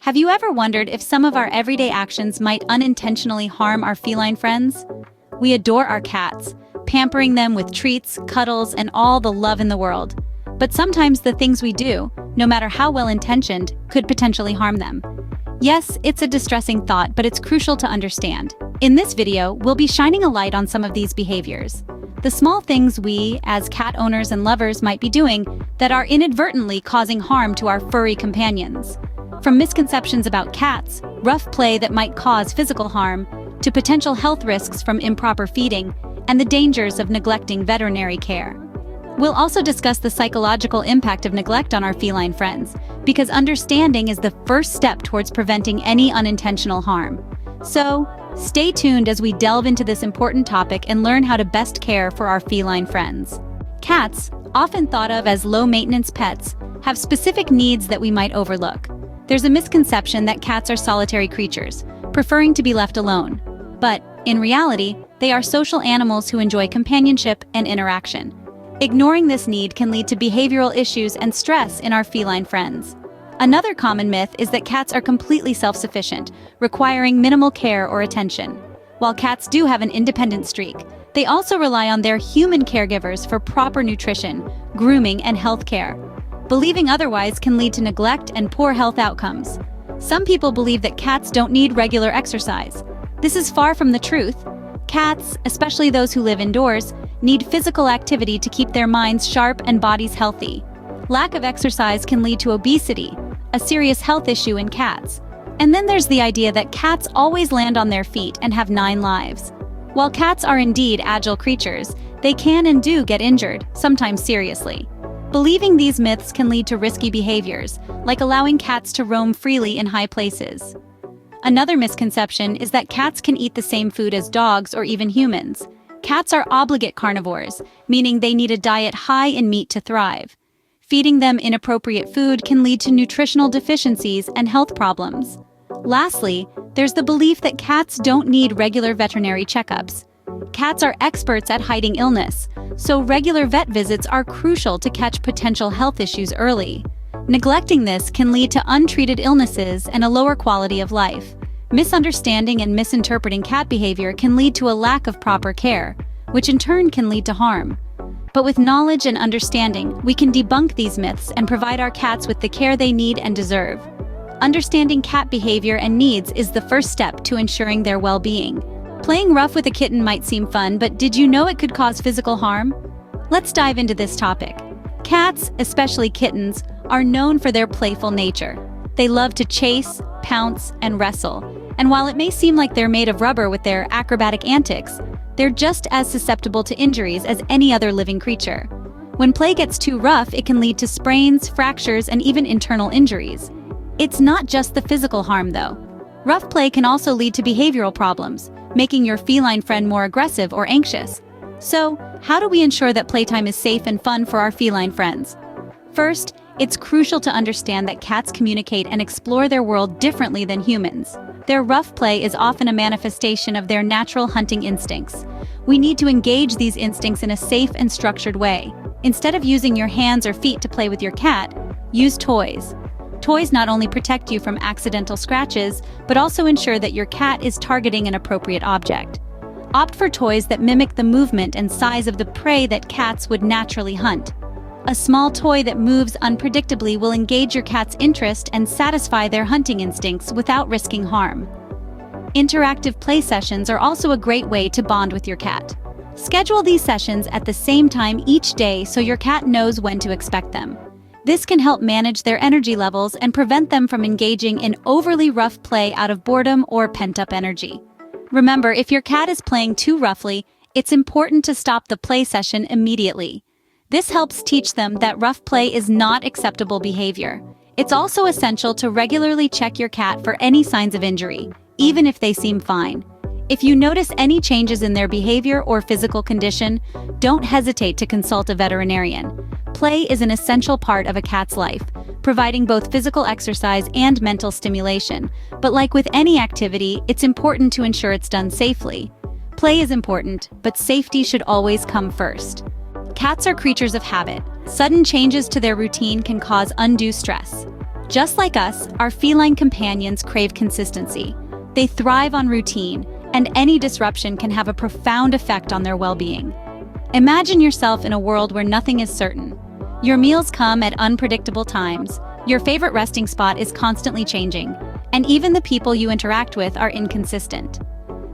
Have you ever wondered if some of our everyday actions might unintentionally harm our feline friends? We adore our cats, pampering them with treats, cuddles, and all the love in the world. But sometimes the things we do, no matter how well-intentioned, could potentially harm them. Yes, it's a distressing thought, but it's crucial to understand. In this video, we'll be shining a light on some of these behaviors. The small things we, as cat owners and lovers, might be doing that are inadvertently causing harm to our furry companions. From misconceptions about cats, rough play that might cause physical harm, to potential health risks from improper feeding, and the dangers of neglecting veterinary care. We'll also discuss the psychological impact of neglect on our feline friends, because understanding is the first step towards preventing any unintentional harm. So, stay tuned as we delve into this important topic and learn how to best care for our feline friends. Cats, often thought of as low-maintenance pets, have specific needs that we might overlook. There's a misconception that cats are solitary creatures, preferring to be left alone. But, in reality, they are social animals who enjoy companionship and interaction. Ignoring this need can lead to behavioral issues and stress in our feline friends. Another common myth is that cats are completely self-sufficient, requiring minimal care or attention. While cats do have an independent streak, they also rely on their human caregivers for proper nutrition, grooming, and health care. Believing otherwise can lead to neglect and poor health outcomes. Some people believe that cats don't need regular exercise. This is far from the truth. Cats, especially those who live indoors, need physical activity to keep their minds sharp and bodies healthy. Lack of exercise can lead to obesity, a serious health issue in cats. And then there's the idea that cats always land on their feet and have 9 lives. While cats are indeed agile creatures, they can and do get injured, sometimes seriously. Believing these myths can lead to risky behaviors, like allowing cats to roam freely in high places. Another misconception is that cats can eat the same food as dogs or even humans. Cats are obligate carnivores, meaning they need a diet high in meat to thrive. Feeding them inappropriate food can lead to nutritional deficiencies and health problems. Lastly, there's the belief that cats don't need regular veterinary checkups. Cats are experts at hiding illness, so regular vet visits are crucial to catch potential health issues early. Neglecting this can lead to untreated illnesses and a lower quality of life. Misunderstanding and misinterpreting cat behavior can lead to a lack of proper care, which in turn can lead to harm. But with knowledge and understanding, we can debunk these myths and provide our cats with the care they need and deserve. Understanding cat behavior and needs is the first step to ensuring their well-being. Playing rough with a kitten might seem fun, but did you know it could cause physical harm? Let's dive into this topic. Cats, especially kittens, are known for their playful nature. They love to chase, pounce, and wrestle. And while it may seem like they're made of rubber with their acrobatic antics, they're just as susceptible to injuries as any other living creature. When play gets too rough, it can lead to sprains, fractures, and even internal injuries. It's not just the physical harm, though. Rough play can also lead to behavioral problems, making your feline friend more aggressive or anxious. So, how do we ensure that playtime is safe and fun for our feline friends? First, it's crucial to understand that cats communicate and explore their world differently than humans. Their rough play is often a manifestation of their natural hunting instincts. We need to engage these instincts in a safe and structured way. Instead of using your hands or feet to play with your cat, use toys. Toys not only protect you from accidental scratches, but also ensure that your cat is targeting an appropriate object. Opt for toys that mimic the movement and size of the prey that cats would naturally hunt. A small toy that moves unpredictably will engage your cat's interest and satisfy their hunting instincts without risking harm. Interactive play sessions are also a great way to bond with your cat. Schedule these sessions at the same time each day so your cat knows when to expect them. This can help manage their energy levels and prevent them from engaging in overly rough play out of boredom or pent-up energy. Remember, if your cat is playing too roughly, it's important to stop the play session immediately. This helps teach them that rough play is not acceptable behavior. It's also essential to regularly check your cat for any signs of injury, even if they seem fine. If you notice any changes in their behavior or physical condition, don't hesitate to consult a veterinarian. Play is an essential part of a cat's life, providing both physical exercise and mental stimulation. But like with any activity, it's important to ensure it's done safely. Play is important, but safety should always come first. Cats are creatures of habit. Sudden changes to their routine can cause undue stress. Just like us, our feline companions crave consistency. They thrive on routine, and any disruption can have a profound effect on their well-being. Imagine yourself in a world where nothing is certain. Your meals come at unpredictable times, your favorite resting spot is constantly changing, and even the people you interact with are inconsistent.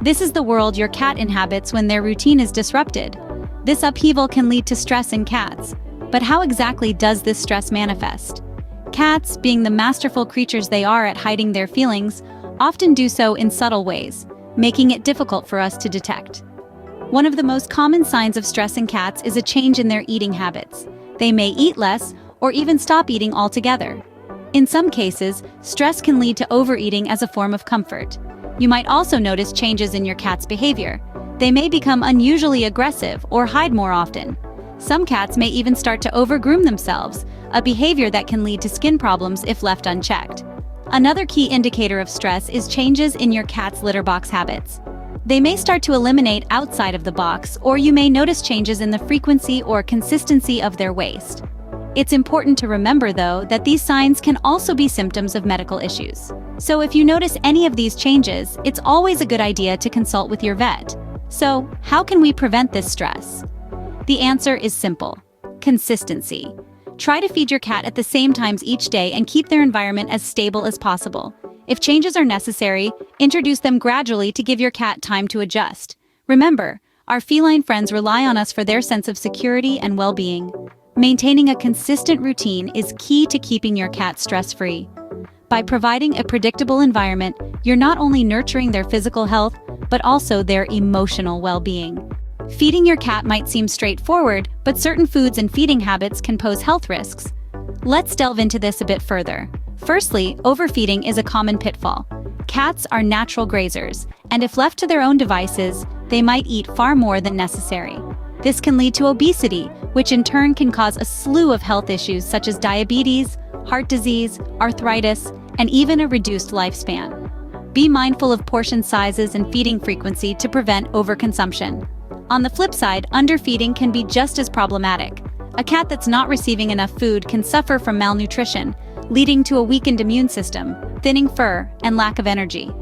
This is the world your cat inhabits when their routine is disrupted. This upheaval can lead to stress in cats. But how exactly does this stress manifest? Cats, being the masterful creatures they are at hiding their feelings, often do so in subtle ways, making it difficult for us to detect. One of the most common signs of stress in cats is a change in their eating habits. They may eat less or even stop eating altogether. In some cases, stress can lead to overeating as a form of comfort. You might also notice changes in your cat's behavior. They may become unusually aggressive or hide more often. Some cats may even start to overgroom themselves, a behavior that can lead to skin problems if left unchecked. Another key indicator of stress is changes in your cat's litter box habits. They may start to eliminate outside of the box, or you may notice changes in the frequency or consistency of their waste. It's important to remember, though, that these signs can also be symptoms of medical issues. So if you notice any of these changes, it's always a good idea to consult with your vet. So, how can we prevent this stress? The answer is simple: consistency. Try to feed your cat at the same times each day and keep their environment as stable as possible. If changes are necessary, introduce them gradually to give your cat time to adjust. Remember, our feline friends rely on us for their sense of security and well-being. Maintaining a consistent routine is key to keeping your cat stress-free. By providing a predictable environment, you're not only nurturing their physical health, but also their emotional well-being. Feeding your cat might seem straightforward, but certain foods and feeding habits can pose health risks. Let's delve into this a bit further. Firstly, overfeeding is a common pitfall. Cats are natural grazers, and if left to their own devices, they might eat far more than necessary. This can lead to obesity, which in turn can cause a slew of health issues such as diabetes, heart disease, arthritis, and even a reduced lifespan. Be mindful of portion sizes and feeding frequency to prevent overconsumption. On the flip side, underfeeding can be just as problematic. A cat that's not receiving enough food can suffer from malnutrition, leading to a weakened immune system, thinning fur, and lack of energy.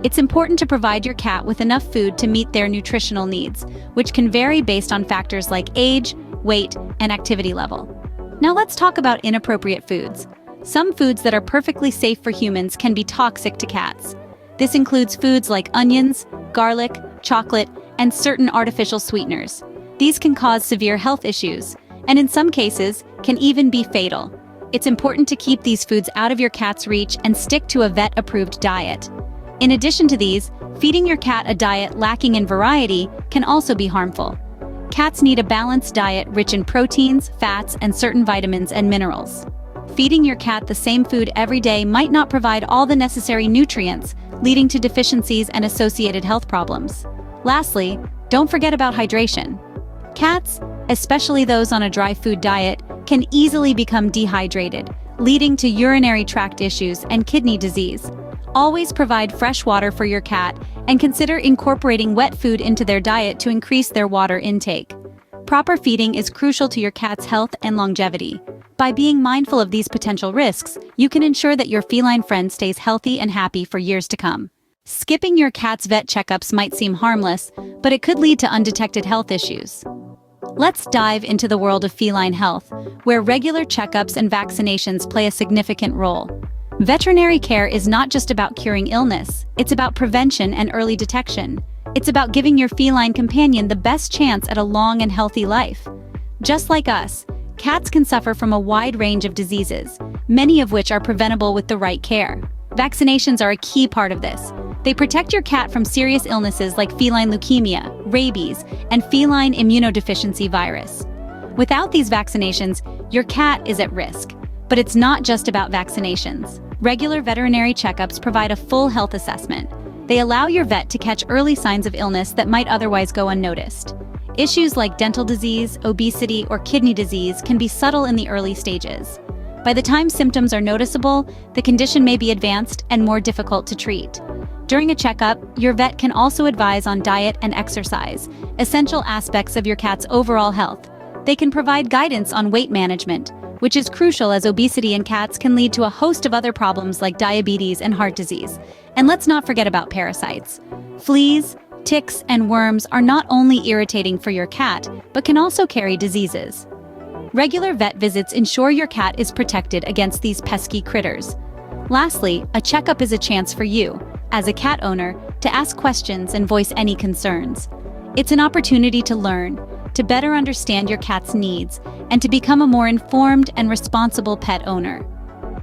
It's important to provide your cat with enough food to meet their nutritional needs, which can vary based on factors like age, weight, and activity level. Now let's talk about inappropriate foods. Some foods that are perfectly safe for humans can be toxic to cats. This includes foods like onions, garlic, chocolate, and certain artificial sweeteners. These can cause severe health issues, and in some cases, can even be fatal. It's important to keep these foods out of your cat's reach and stick to a vet-approved diet. In addition to these, feeding your cat a diet lacking in variety can also be harmful. Cats need a balanced diet rich in proteins, fats, and certain vitamins and minerals. Feeding your cat the same food every day might not provide all the necessary nutrients, leading to deficiencies and associated health problems. Lastly, don't forget about hydration. Cats, especially those on a dry food diet, can easily become dehydrated, leading to urinary tract issues and kidney disease. Always provide fresh water for your cat and consider incorporating wet food into their diet to increase their water intake. Proper feeding is crucial to your cat's health and longevity. By being mindful of these potential risks, you can ensure that your feline friend stays healthy and happy for years to come. Skipping your cat's vet checkups might seem harmless, but it could lead to undetected health issues. Let's dive into the world of feline health, where regular checkups and vaccinations play a significant role. Veterinary care is not just about curing illness, it's about prevention and early detection. It's about giving your feline companion the best chance at a long and healthy life. Just like us, cats can suffer from a wide range of diseases, many of which are preventable with the right care. Vaccinations are a key part of this. They protect your cat from serious illnesses like feline leukemia, rabies, and feline immunodeficiency virus. Without these vaccinations, your cat is at risk. But it's not just about vaccinations. Regular veterinary checkups provide a full health assessment. They allow your vet to catch early signs of illness that might otherwise go unnoticed. Issues like dental disease, obesity, or kidney disease can be subtle in the early stages. By the time symptoms are noticeable, the condition may be advanced and more difficult to treat. During a checkup, your vet can also advise on diet and exercise, essential aspects of your cat's overall health. They can provide guidance on weight management, which is crucial as obesity in cats can lead to a host of other problems like diabetes and heart disease. And let's not forget about parasites. Fleas, ticks, and worms are not only irritating for your cat, but can also carry diseases. Regular vet visits ensure your cat is protected against these pesky critters. Lastly, a checkup is a chance for you, as a cat owner, to ask questions and voice any concerns. It's an opportunity to learn, to better understand your cat's needs, and to become a more informed and responsible pet owner.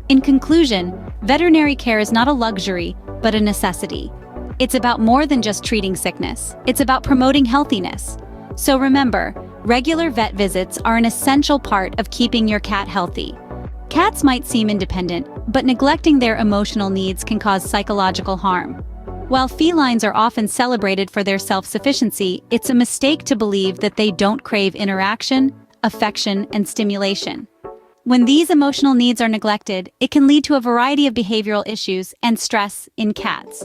In conclusion, veterinary care is not a luxury, but a necessity. It's about more than just treating sickness. It's about promoting healthiness. So remember, regular vet visits are an essential part of keeping your cat healthy. Cats might seem independent, but neglecting their emotional needs can cause psychological harm. While felines are often celebrated for their self-sufficiency, it's a mistake to believe that they don't crave interaction, affection, and stimulation. When these emotional needs are neglected, it can lead to a variety of behavioral issues and stress in cats.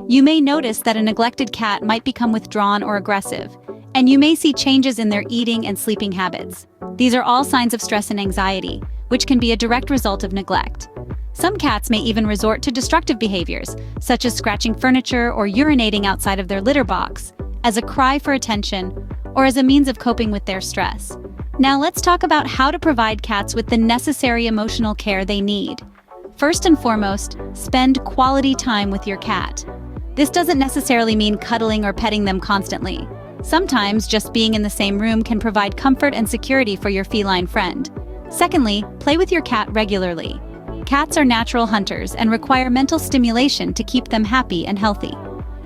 You may notice that a neglected cat might become withdrawn or aggressive, and you may see changes in their eating and sleeping habits. These are all signs of stress and anxiety, which can be a direct result of neglect. Some cats may even resort to destructive behaviors, such as scratching furniture or urinating outside of their litter box, as a cry for attention or as a means of coping with their stress. Now let's talk about how to provide cats with the necessary emotional care they need. First and foremost, spend quality time with your cat. This doesn't necessarily mean cuddling or petting them constantly. Sometimes just being in the same room can provide comfort and security for your feline friend. Secondly, play with your cat regularly. Cats are natural hunters and require mental stimulation to keep them happy and healthy.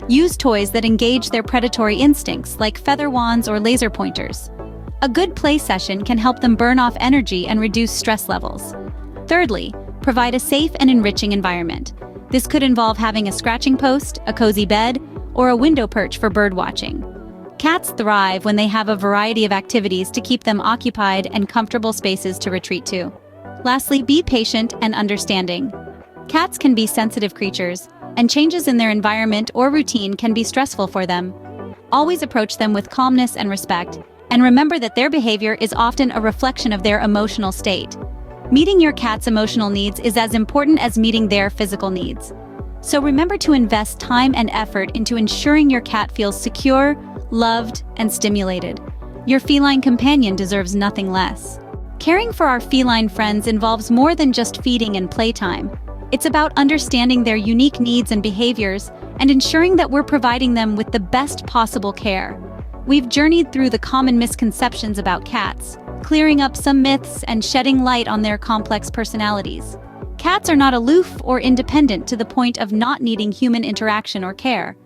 Use toys that engage their predatory instincts, like feather wands or laser pointers. A good play session can help them burn off energy and reduce stress levels. Thirdly, provide a safe and enriching environment. This could involve having a scratching post, a cozy bed, or a window perch for bird watching. Cats thrive when they have a variety of activities to keep them occupied and comfortable spaces to retreat to. Lastly, be patient and understanding. Cats can be sensitive creatures, and changes in their environment or routine can be stressful for them. Always approach them with calmness and respect, and remember that their behavior is often a reflection of their emotional state. Meeting your cat's emotional needs is as important as meeting their physical needs. So remember to invest time and effort into ensuring your cat feels secure, loved, and stimulated. Your feline companion deserves nothing less. Caring for our feline friends involves more than just feeding and playtime. It's about understanding their unique needs and behaviors and ensuring that we're providing them with the best possible care. We've journeyed through the common misconceptions about cats, clearing up some myths and shedding light on their complex personalities. Cats are not aloof or independent to the point of not needing human interaction or care.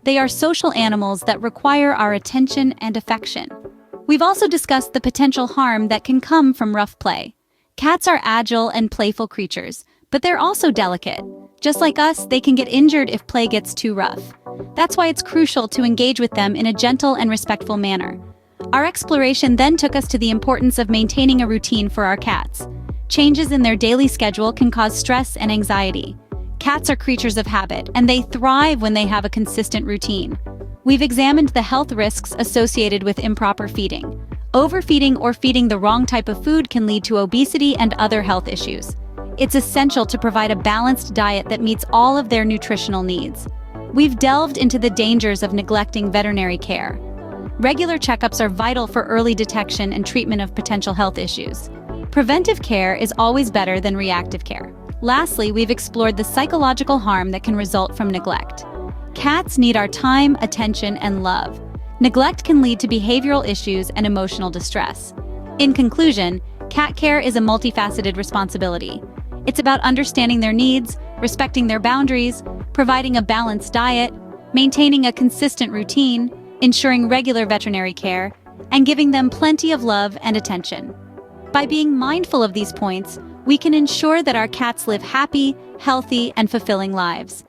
They are social animals that require our attention and affection. We've also discussed the potential harm that can come from rough play. Cats are agile and playful creatures, but they're also delicate. Just like us, they can get injured if play gets too rough. That's why it's crucial to engage with them in a gentle and respectful manner. Our exploration then took us to the importance of maintaining a routine for our cats. Changes in their daily schedule can cause stress and anxiety. Cats are creatures of habit, and they thrive when they have a consistent routine. We've examined the health risks associated with improper feeding. Overfeeding or feeding the wrong type of food can lead to obesity and other health issues. It's essential to provide a balanced diet that meets all of their nutritional needs. We've delved into the dangers of neglecting veterinary care. Regular checkups are vital for early detection and treatment of potential health issues. Preventive care is always better than reactive care. Lastly, we've explored the psychological harm that can result from neglect. Cats need our time, attention, and love. Neglect can lead to behavioral issues and emotional distress. In conclusion, cat care is a multifaceted responsibility. It's about understanding their needs, respecting their boundaries, providing a balanced diet, maintaining a consistent routine, ensuring regular veterinary care, and giving them plenty of love and attention. By being mindful of these points, we can ensure that our cats live happy, healthy, and fulfilling lives.